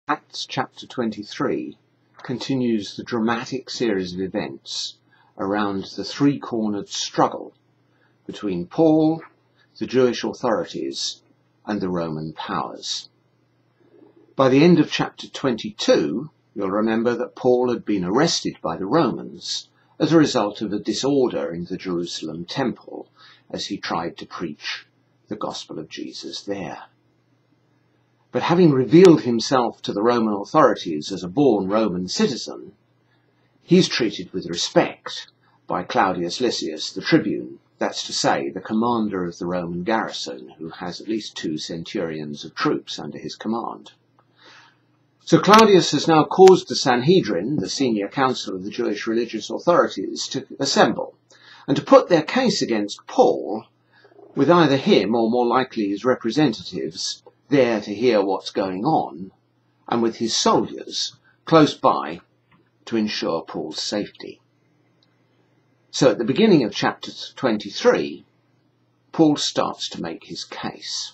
Acts chapter 23 continues the dramatic series of events around the three-cornered struggle between Paul, the Jewish authorities, and the Roman powers. By the end of chapter 22, you'll remember that Paul had been arrested by the Romans as a result of a disorder in the Jerusalem temple as he tried to preach the gospel of Jesus there. But having revealed himself to the Roman authorities as a born Roman citizen, he's treated with respect by Claudius Lysias, the tribune, that's to say, the commander of the Roman garrison, who has at least 2 centurions of troops under his command. So Claudius has now caused the Sanhedrin, the senior council of the Jewish religious authorities, to assemble and to put their case against Paul, with either him or more likely his representatives there to hear what's going on, and with his soldiers close by to ensure Paul's safety. So at the beginning of chapter 23, Paul starts to make his case.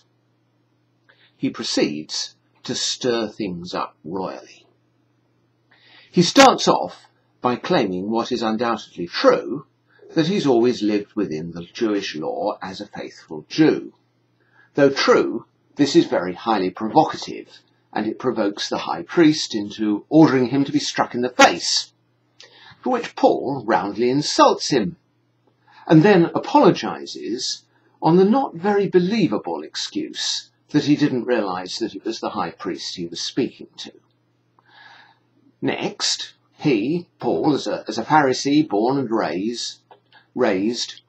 He proceeds to stir things up royally. He starts off by claiming what is undoubtedly true, that he's always lived within the Jewish law as a faithful Jew. Though true, this is very highly provocative, and it provokes the high priest into ordering him to be struck in the face, for which Paul roundly insults him, and then apologizes on the not very believable excuse that he didn't realize that it was the high priest he was speaking to. Next, he, Paul, as a Pharisee born and raised,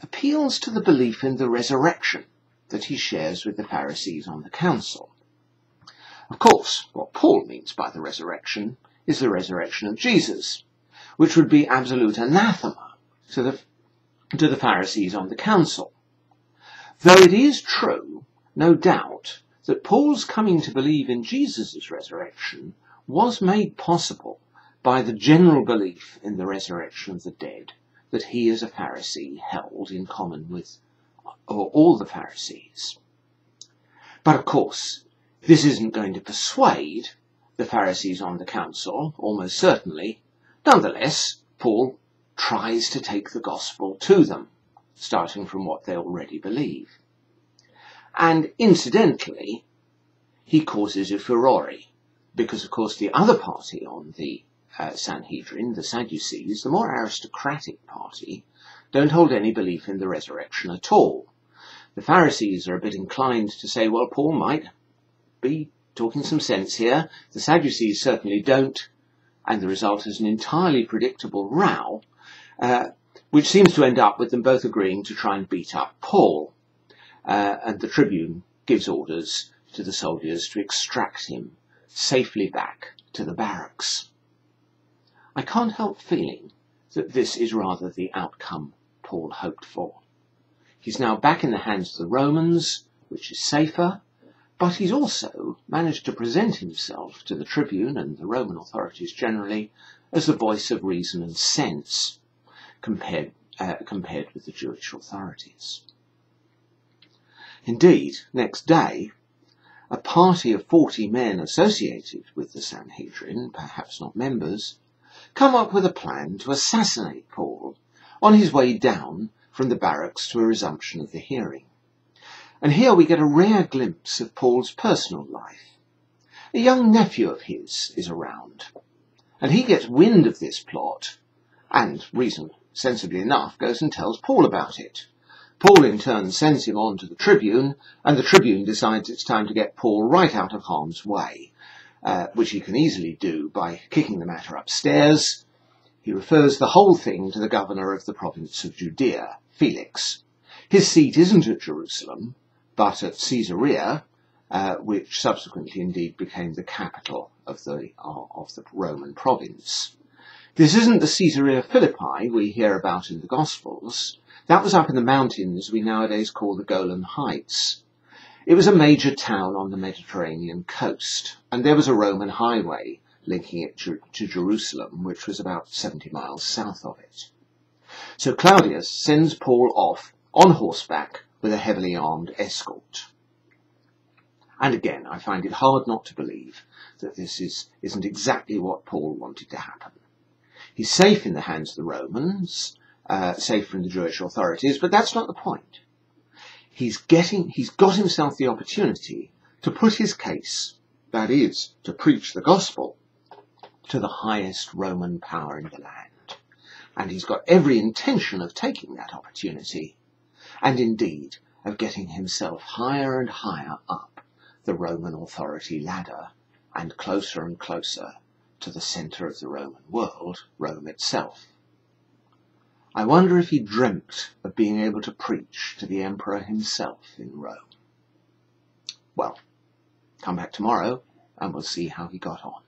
appeals to the belief in the resurrection that he shares with the Pharisees on the council. Of course, what Paul means by the resurrection is the resurrection of Jesus, which would be absolute anathema to the Pharisees on the council. Though it is true, no doubt, that Paul's coming to believe in Jesus' resurrection was made possible by the general belief in the resurrection of the dead that he as a Pharisee held in common with all the Pharisees. But of course, this isn't going to persuade the Pharisees on the council, almost certainly. Nonetheless, Paul tries to take the gospel to them, starting from what they already believe. And incidentally, he causes a furore, because of course the other party on the Sanhedrin, the Sadducees, the more aristocratic party, don't hold any belief in the resurrection at all. The Pharisees are a bit inclined to say, well, Paul might be talking some sense here. The Sadducees certainly don't, and the result is an entirely predictable row, which seems to end up with them both agreeing to try and beat up Paul. And the tribune gives orders to the soldiers to extract him safely back to the barracks. I can't help feeling that this is rather the outcome Paul hoped for. He's now back in the hands of the Romans, which is safer, but he's also managed to present himself to the tribune and the Roman authorities generally as the voice of reason and sense compared with the Jewish authorities. Indeed, next day, a party of 40 men associated with the Sanhedrin, perhaps not members, come up with a plan to assassinate Paul on his way down from the barracks to a resumption of the hearing. And here we get a rare glimpse of Paul's personal life. A young nephew of his is around, and he gets wind of this plot, and, sensibly enough, goes and tells Paul about it. Paul in turn sends him on to the tribune, and the tribune decides it's time to get Paul right out of harm's way, which he can easily do by kicking the matter upstairs. He refers the whole thing to the governor of the province of Judea, Felix. His seat isn't at Jerusalem, but at Caesarea, which subsequently indeed became the capital of the Roman province. This isn't the Caesarea Philippi we hear about in the Gospels. That was up in the mountains we nowadays call the Golan Heights. It was a major town on the Mediterranean coast, and there was a Roman highway linking it to Jerusalem, which was about 70 miles south of it. So Claudius sends Paul off on horseback with a heavily armed escort. And again, I find it hard not to believe that this isn't exactly what Paul wanted to happen. He's safe in the hands of the Romans, safe from the Jewish authorities, but that's not the point. He's got himself the opportunity to put his case, that is, to preach the gospel, to the highest Roman power in the land. And he's got every intention of taking that opportunity, and indeed of getting himself higher and higher up the Roman authority ladder, and closer to the centre of the Roman world, Rome itself. I wonder if he dreamt of being able to preach to the emperor himself in Rome. Well, come back tomorrow and we'll see how he got on.